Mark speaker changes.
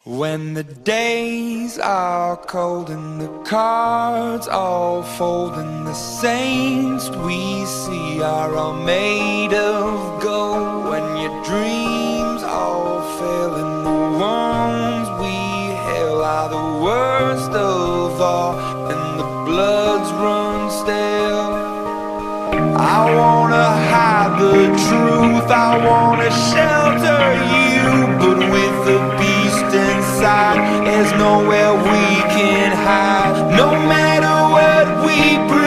Speaker 1: When the days are cold and the cards all fold and the saints we see are all made of gold, when your dreams all fail and the ones we hail are the worst of all and the bloods run stale, I wanna hide the truth, I wanna shelter you, but with the beast inside, there's nowhere we can hide. No matter what we bring,